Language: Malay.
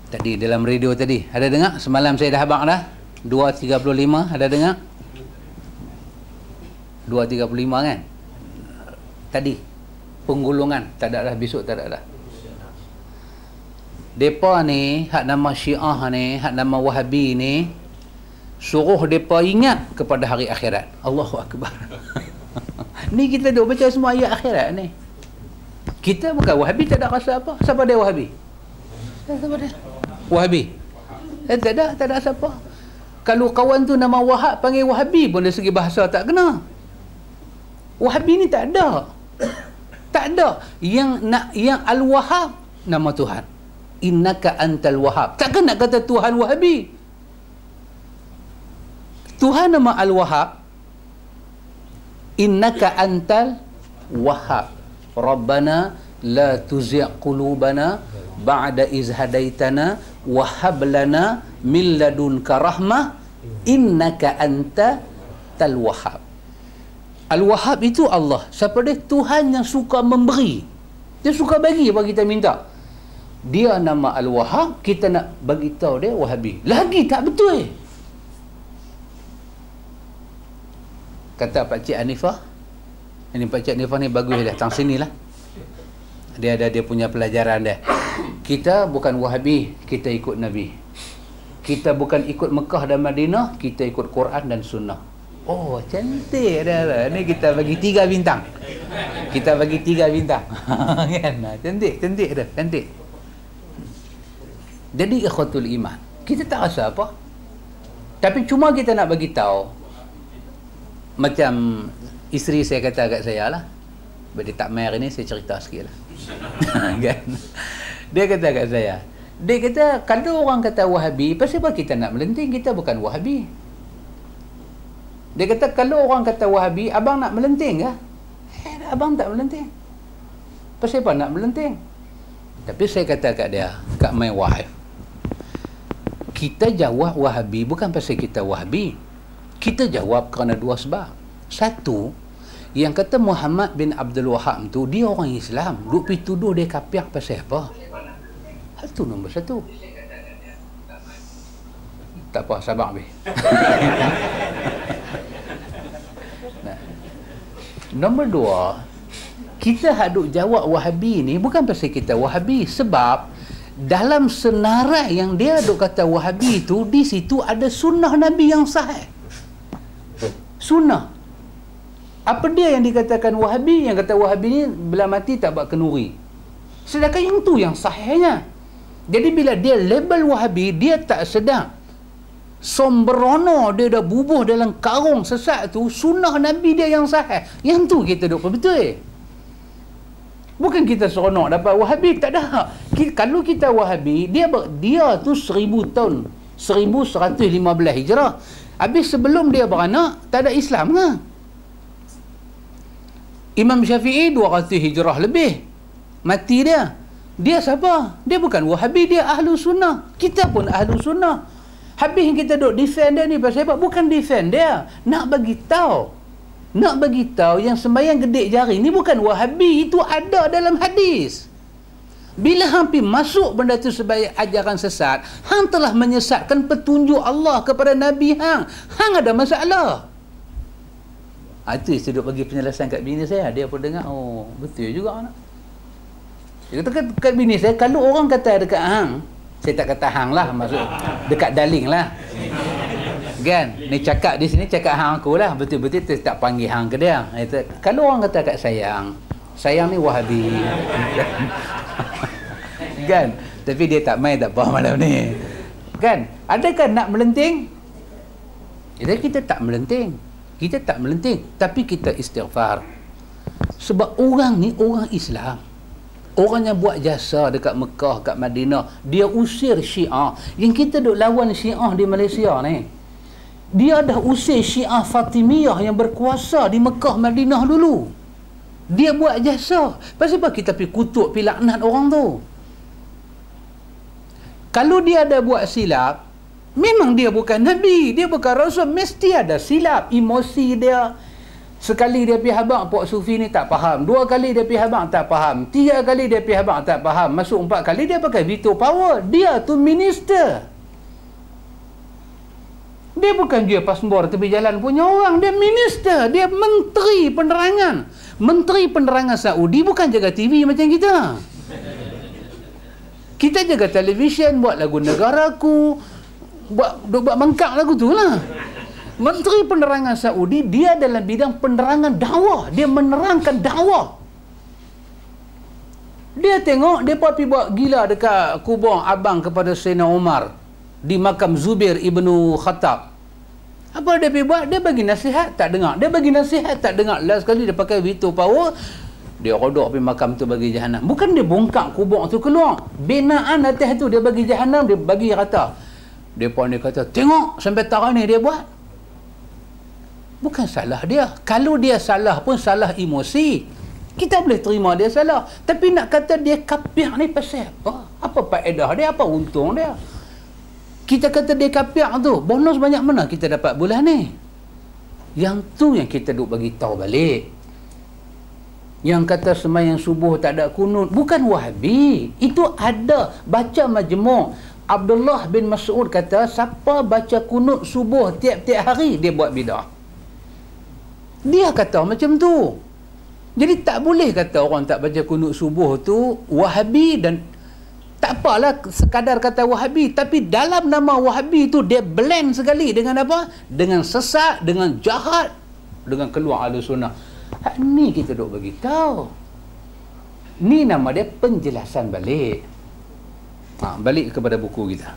Tadi dalam radio tadi, ada dengar? Semalam saya dah habaq dah. 2.35 ada dengar? 2.35 kan? Tadi penggulungan tak ada dah, besok tak ada dah. Depa ni, hak nama Syiah ni, hak nama Wahabi ni, suruh depa ingat kepada hari akhirat. Allahu Akbar. Ni kita duk baca semua ayat akhirat ni. Kita bukan Wahabi, tak ada rasa apa. Siapa dia Wahabi? Siapa dia? Wahabi. Tak ada siapa. Kalau kawan tu nama Wahab, panggil Wahabi pun dari segi bahasa tak kena. Wahabi ni tak ada. Tak ada. Yang Al-Wahhab nama Tuhan. Innaka antal Wahhab. Takkan nak kata Tuhan Wahabi. Tuhan nama Al-Wahhab. Innaka antal Wahhab. Rabbana la tuzigh qulubana ba'da iz hadaitana wa hab lana min ladunka rahmah innaka antal Wahhab. Al-Wahhab itu Allah. Siapa dia? Tuhan yang suka memberi. Dia suka bagi apa kita minta. Dia nama Al-Wahhab, kita nak bagi tahu dia Wahabi. Lagi tak betul. Kata Pak Cik Hanifah, ini Pak Cik Hanifah ni bagus, datang sini lah. Dia ada dia punya pelajaran dia. Kita bukan Wahabi, kita ikut Nabi. Kita bukan ikut Mekah dan Madinah, kita ikut Quran dan Sunnah. Oh, cantik dah. Ni kita bagi 3 bintang. Kita bagi 3 bintang. Kan? Cantik dah, cantik. Jadi ikhwatul iman, kita tak rasa apa. Tapi cuma kita nak bagi tahu. Macam isteri saya kata kat saya lah. Bila dia tak main hari ni, saya cerita sikit lah. Kan? Dia kata kat saya, dia kata, kalau orang kata Wahabi, pasal apa kita nak melenting? Kita bukan Wahabi. Dia kata, kalau orang kata Wahabi, abang nak melenting ke? Abang tak melenting. Pasal apa nak melenting? Tapi saya kata kat dia, kat my wife, kita jawab Wahabi bukan pasal kita Wahabi. Kita jawab kerana 2 sebab. Satu, yang kata Muhammad bin Abdul Wahab tu, dia orang Islam. Duk pergi tuduh dia kafir pasal apa? Itu nombor 1. Tak apa, sabar habis. Nah. Nombor 2, kita haduk jawab Wahabi ni bukan pasal kita Wahabi, sebab dalam senarai yang dia duk kata Wahabi tu, di situ ada sunnah Nabi yang sahih. Sunnah. Apa dia yang dikatakan Wahabi? Yang kata Wahabi ni bila mati tak buat kenuri. Sedangkan yang tu yang sahihnya. Jadi bila dia label Wahabi, dia tak sedang sombrono, dia dah bubuh dalam karung sesat tu, sunnah Nabi dia yang sahih. Yang tu kita duk betul. Bukan kita seronok dapat Wahabi, tak ada. Kalau kita Wahabi, dia tu 1000 tahun, 1115 Hijrah. Habis sebelum dia beranak, tak ada Islam ke? Imam Syafi'i 200 Hijrah lebih. Mati dia. Dia siapa? Dia bukan Wahabi, dia Ahlu Sunnah. Kita pun Ahlu Sunnah. Habis yang kita duk defend dia ni pasal apa? Bukan defend dia. Nak bagi tahu. Nak bagi tahu yang sembahyang gedik jari ni bukan Wahabi, itu ada dalam hadis. Bila hampir masuk benda tu sebagai ajaran sesat, hang telah menyesatkan petunjuk Allah kepada Nabi hang. Hang ada masalah. Itu saya duk bagi penjelasan kat bini saya. Dia pun dengar, oh betul juga nak. Dia kata kat bini saya, kalau orang kata dekat hang, saya tak kata hang lah, maksud dekat daling lah. Kan? Ni cakap di sini, cakap hang aku lah. Betul-betul tak panggil hang ke dia. Kalau orang kata kat sayang ni Wahabi. Kan? Tapi dia tak main tak apa malam ni. Kan? Adakah nak melenting? Jadi kita tak melenting. Kita tak melenting. Tapi kita istighfar. Sebab orang ni orang Islam. Orang yang buat jasa dekat Mekah, kat Madinah. Dia usir Syiah. Yang kita duk lawan Syiah di Malaysia ni. Dia dah usir Syiah Fatimiyah yang berkuasa di Mekah, Madinah dulu. Dia buat jasa. Pasal apa kita pergi kutuk, pergi laknat orang tu? Kalau dia ada buat silap, memang dia bukan Nabi, dia bukan Rasul, mesti ada silap. Emosi dia, Sekali dia pergi habaq, Pok Sufi ni tak faham. 2 kali dia pergi habaq, tak faham. 3 kali dia pergi habaq, tak faham. Masuk 4 kali dia pakai veto power. Dia tu minister. Dia bukan dia pasbor tepi jalan punya orang. Dia minister. Dia menteri penerangan. Menteri penerangan Saudi bukan jaga TV macam kita. Kita jaga televisyen, buat lagu negaraku, buat bengkak lagu tu lah. Menteri Penerangan Saudi, dia dalam bidang penerangan dakwah. Dia menerangkan dakwah. Dia tengok, dia pergi buat gila dekat kubur abang kepada Sayyidina Umar di makam Zubair ibnu Khattab. Apa dia pergi buat? Dia bagi nasihat, tak dengar. Dia bagi nasihat, tak dengar. Last kali dia pakai veto power, dia rodok pergi makam tu bagi jahanam. Bukan dia bongkak kubur tu keluar. Binaan atas tu dia bagi jahanam, dia bagi rata. Dia pun dia kata, tengok sampai tarah ni dia buat. Bukan salah dia. Kalau dia salah pun salah emosi. Kita boleh terima dia salah. Tapi nak kata dia kafir ni pasal apa? Apa faedah dia? Apa untung dia? Kita kata dia kafir tu, bonus banyak mana kita dapat bulan ni? Yang tu yang kita duk bagi tahu balik. Yang kata sembahyang subuh tak ada kunut, bukan Wahabi. Itu ada. Baca majmuk. Abdullah bin Mas'ud kata, siapa baca kunut subuh tiap-tiap hari, dia buat bidah. Dia kata macam tu. Jadi tak boleh kata orang tak baca kunut subuh tu Wahabi, dan tak apalah sekadar kata Wahabi, tapi dalam nama Wahabi tu dia blend sekali dengan apa? Dengan sesat, dengan jahat, dengan keluar Ahlus Sunnah. Ni kita duk bagi tahu. Ni nama dia penjelasan balik. Balik kepada buku kita.